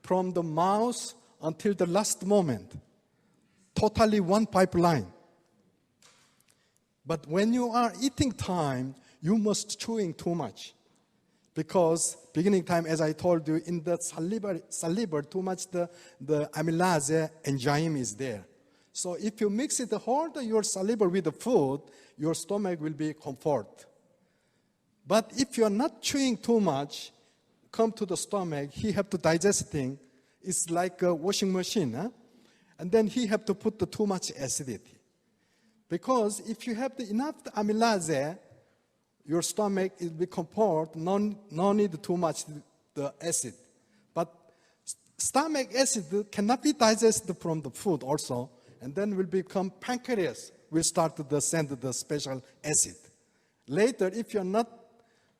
from the mouth until the last moment. Totally one pipeline. But when you are eating time, you must chewing too much. Because beginning time, as I told you, in the saliva too much the amylase enzyme is there. So if you mix it, hold your saliva with the food, your stomach will be comfort. But if you are not chewing too much, come to the stomach, he have to digest thing. It's like a washing machine. Huh? And then he have to put too much acidity. Because if you have enough amylase, your stomach will be comfort, no need too much the acid. But stomach acid cannot be digested from the food also, and then will become pancreas, will start to send the special acid. Later, if you're not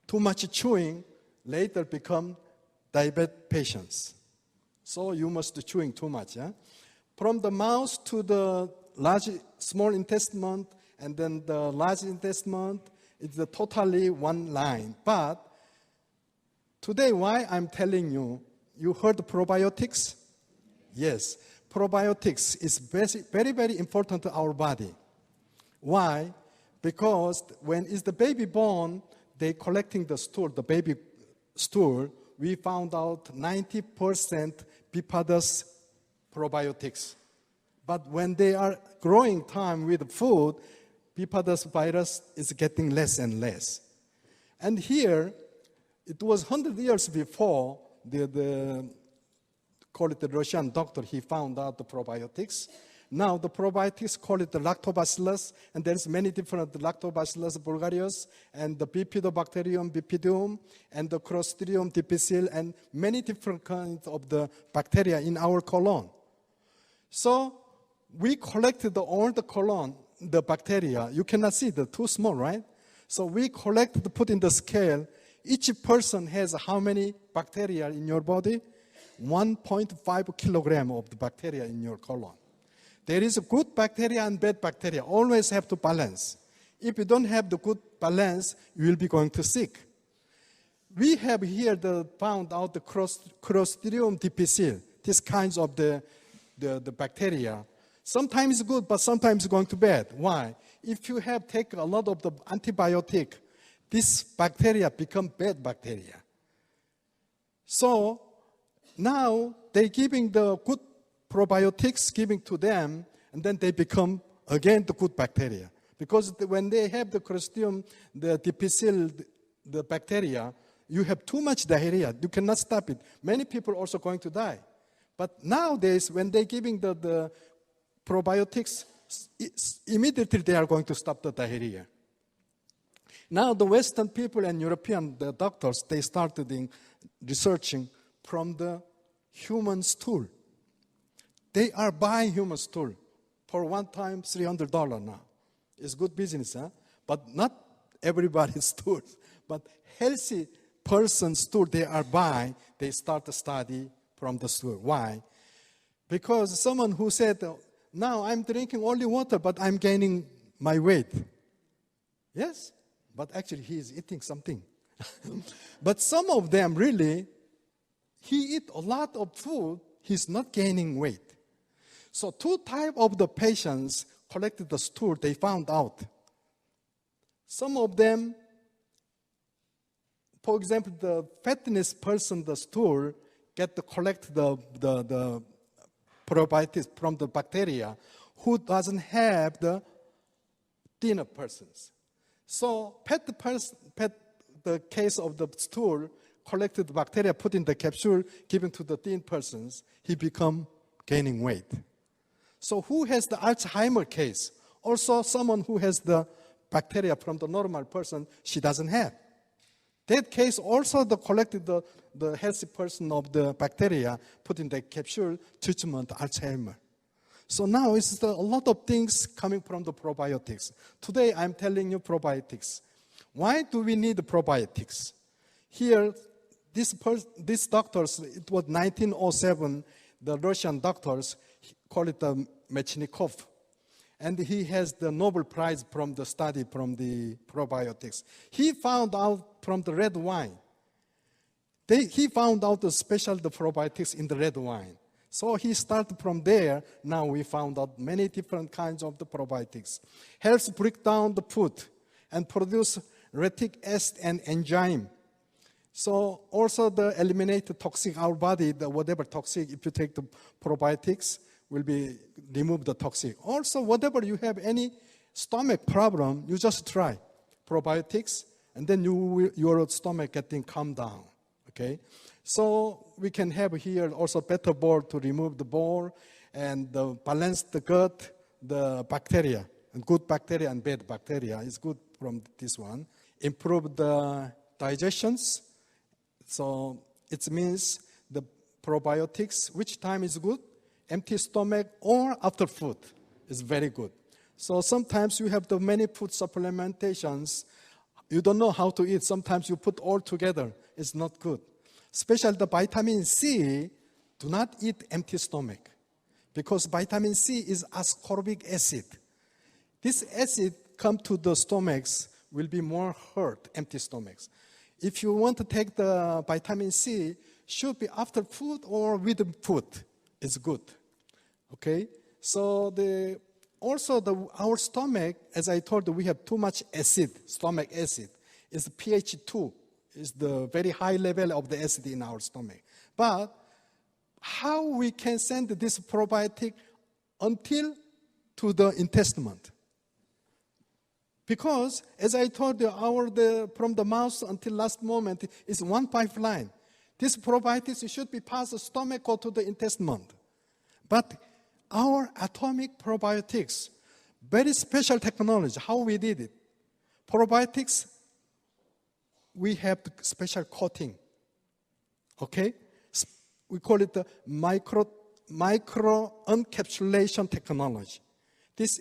too much chewing, later become diabetes patients. So you must chewing too much. Yeah? From the mouth to the small intestine, and then the large intestine, it's totally one line. But today, why I'm telling you, you heard probiotics? Yes, probiotics is very, very important to our body. Why? Because when is the baby born, they collecting the stool, the baby stool, we found out 90% bifidus probiotics. But when they are growing time with food, bifidus virus is getting less and less. And here, it was 100 years before call it the Russian doctor, he found out the probiotics. Now the probiotics call it the lactobacillus, and there's many different lactobacillus bulgarius, and the bifidobacterium bifidium, and the Clostridium difficile, and many different kinds of the bacteria in our colon. So we collected all the colon, the bacteria. You cannot see, they're too small, right? So we collected, put in the scale. Each person has how many bacteria in your body? 1.5 kilogram of the bacteria in your colon. There is a good bacteria and bad bacteria. Always have to balance. If you don't have the good balance, you will be going to sick. We have here found out the Clostridium difficile, these kinds of the bacteria. Sometimes good, but sometimes going to bad. Why? If you have taken a lot of the antibiotic, this bacteria become bad bacteria. So now they're giving the good probiotics, giving to them, and then they become again the good bacteria. Because when they have the Clostridium, the difficile, the bacteria, you have too much diarrhea. You cannot stop it. Many people are also going to die. But nowadays, when they're giving the probiotics, immediately they are going to stop the diarrhea. Now the Western people and European the doctors, they started researching from the human stool. They are buying human stool for one time $300 now. It's good business, huh? But not everybody's stool. But healthy person's stool they are buying, they start to study from the stool. Why? Because someone who said, now I'm drinking only water, but I'm gaining my weight. Yes, but actually he is eating something. But some of them really, he eat a lot of food, he's not gaining weight. So two types of the patients collected the stool, they found out. Some of them, for example, the fatness person, the stool, get to collect the probiotics from the bacteria who doesn't have the thinner persons. So the case of the stool, collected the bacteria, put in the capsule, given to the thin persons, he become gaining weight. So who has the Alzheimer case? Also someone who has the bacteria from the normal person, she doesn't have. That case also collected the healthy person of the bacteria, put in the capsule, treatment Alzheimer. So now it's a lot of things coming from the probiotics. Today I'm telling you probiotics. Why do we need probiotics? Here, these doctors, it was 1907, the Russian doctors, call it Mechnikov. And he has the Nobel Prize from the study from the probiotics. He found out from the red wine, He found out the probiotics in the red wine. So he started from there. Now we found out many different kinds of the probiotics. Helps break down the food and produce lactic acid and enzyme. So also the eliminate the toxic, our body, the whatever toxic, if you take the probiotics, will be remove the toxic. Also, whatever you have any stomach problem, you just try probiotics, and then your stomach getting calm down. Okay, so we can have here also better board to remove the board and balance the gut, the bacteria, and good bacteria and bad bacteria is good from this one. Improve the digestions. So it means the probiotics, which time is good? Empty stomach or after food is very good. So sometimes you have the many food supplementations. You don't know how to eat. Sometimes you put all together. It's not good. Especially the vitamin C, do not eat empty stomach. Because vitamin C is ascorbic acid. This acid come to the stomachs will be more hurt, empty stomachs. If you want to take the vitamin C, should be after food or with food. It's good. Okay? So our stomach, as I told you, we have too much acid, stomach acid. It's pH 2. It's the very high level of the acid in our stomach. But how we can send this probiotic until to the intestine? Because, as I told you, from the mouth until last moment is one pipeline. This probiotics should be past the stomach or to the intestine. But our atomic probiotics, very special technology, how we did it. Probiotics, we have the special coating. Okay? We call it the micro encapsulation technology. This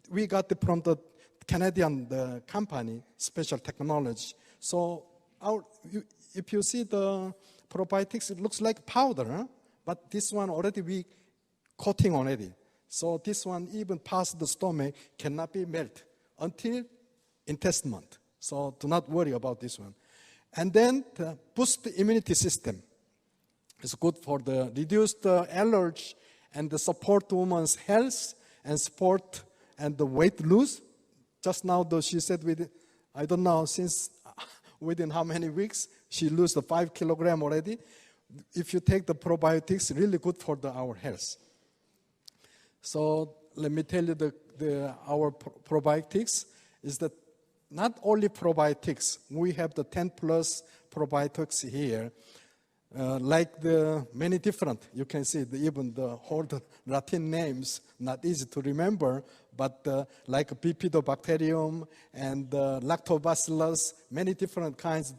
we got it from the Canadian company, special technology. So if you see the probiotics, it looks like powder, huh? But this one already we coating already. So this one even past the stomach cannot be melted until intestine. So do not worry about this one. And then to boost the immunity system. It's good for the reduce the allergy and the support woman's health and support and the weight loss. Just now, though, she said, I don't know, since within how many weeks, she lose the 5 kilograms already. If you take the probiotics, really good for our health. So let me tell you, our probiotics is that not only probiotics, we have the 10 plus probiotics here. Like the many different, you can see even the whole Latin names, not easy to remember, but like bifidobacterium and lactobacillus, many different kinds.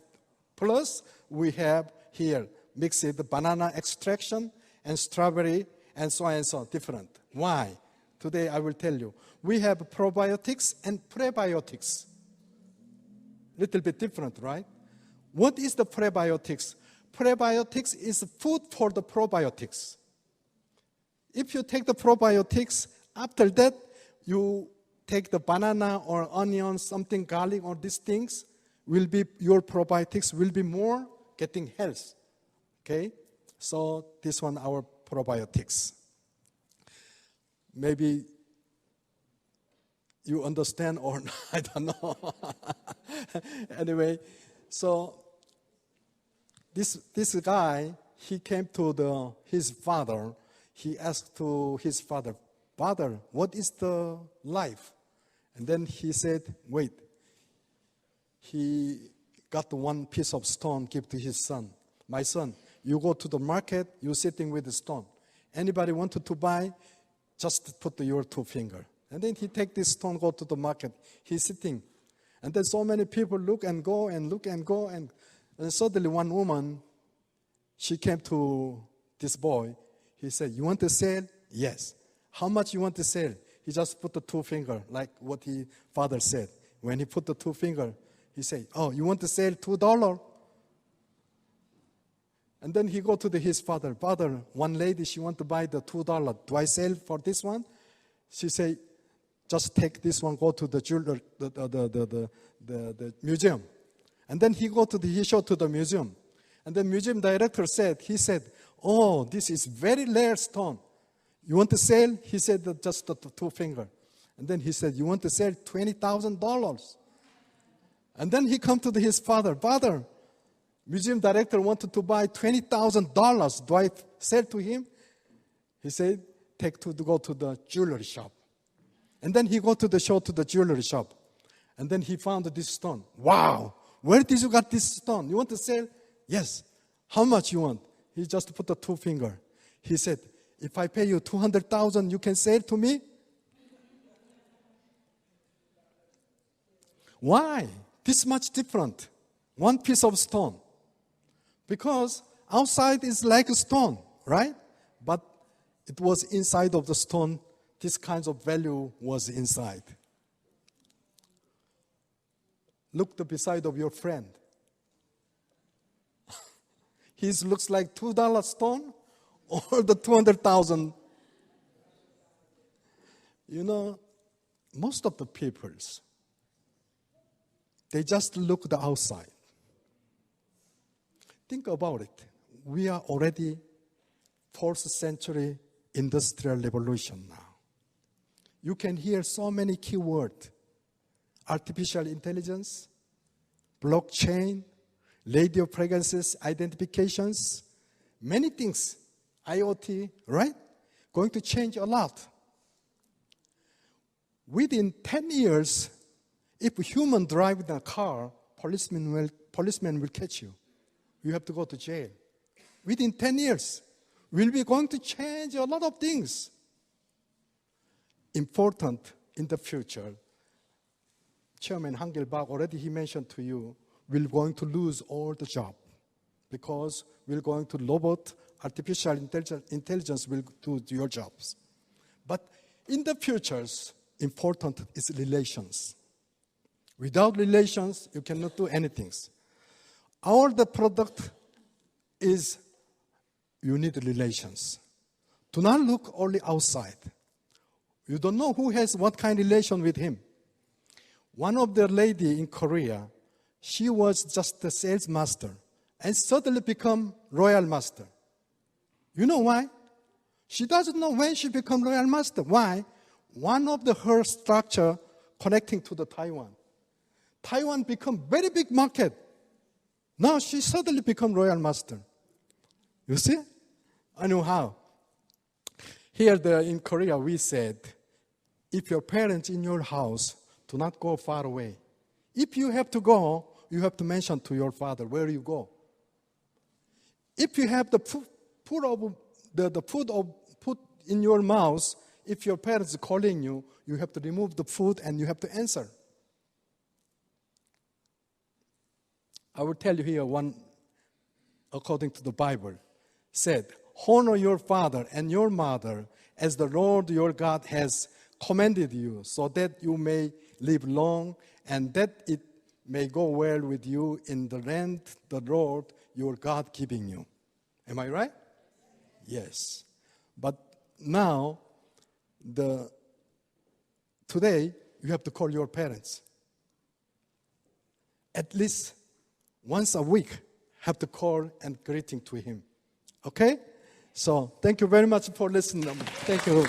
Plus, we have here mixed with banana extraction and strawberry and so on and so on, different. Why? Today I will tell you. We have probiotics and prebiotics. Little bit different, right? What is the prebiotics? Prebiotics is food for the probiotics. If you take the probiotics, after that, you take the banana or onion, something, garlic, or these things, your probiotics will be more getting health. Okay? So this one, our probiotics. Maybe you understand or not, I don't know. Anyway, so this guy, he came to his father. He asked to his father, "Father, what is the life?" And then he said, "Wait." He got one piece of stone, give to his son. "My son, you go to the market, you're sitting with the stone. Anybody wanted to buy, just put your 2 fingers." And then he take this stone, go to the market. He's sitting. And then so many people look and go and look and go. And suddenly one woman, she came to this boy. He said, "You want to sell?" "Yes." "How much you want to sell?" He just put the 2 fingers, like what his father said. When he put the 2 fingers, he said, "Oh, you want to sell $2? And then he go to his father. "Father, one lady, she want to buy the $2. Do I sell for this one?" She said, "Just take this one, go to the jeweler, the museum." And then he showed to the museum. And the museum director said, oh, this is very rare stone. You want to sell? He said, just the two finger. And then he said, you want to sell $20,000? And then he come to his father. Father, museum director wanted to buy $20,000. Do I sell to him? He said, go to the jewelry shop. And then he go to the jewelry shop. And then he found this stone. Wow, where did you get this stone? You want to sell? Yes. How much you want? He just put the two finger. He said, if I pay you $200,000, you can sell to me? Why? This much different. One piece of stone. Because outside is like a stone, right? But it was inside of the stone. This kind of value was inside. Look the beside of your friend. He looks like $2 stone or the 200,000. You know, most of the peoples, they just look the outside. Think about it. We are already 4th century industrial revolution now. You can hear so many keywords. Artificial intelligence, blockchain, radio frequencies, identifications, many things, IoT, right? Going to change a lot. Within 10 years, if a human drives a car, policeman will catch you. You have to go to jail. Within 10 years, we'll be going to change a lot of things. Important in the future. Chairman Han Gil-bak, already he mentioned to you, we're going to lose all the jobs because we're going to robot, artificial intelligence will do your jobs. But in the futures, important is relations. Without relations, you cannot do anything. The product is you need relations. Do not look only outside. You don't know who has what kind of relation with him. One of the lady in Korea, she was just the sales master and suddenly become royal master. You know why? She doesn't know when she become royal master. Why? One of her structure connecting to the Taiwan. Taiwan become very big market. Now she suddenly become royal master. You see? I know how. Here in Korea we said, if your parents in your house, do not go far away. If you have to go, you have to mention to your father where you go. If you have the food in your mouth, if your parents are calling you, you have to remove the food and you have to answer. I will tell you here one, according to the Bible, said, honor your father and your mother as the Lord your God has commanded you, so that you may live long and that it may go well with you in the land the Lord your God giving you. Am I right? Yes. But now, today, you have to call your parents. At least once a week, have to call and greeting to him. Okay? So, thank you very much for listening. Thank you.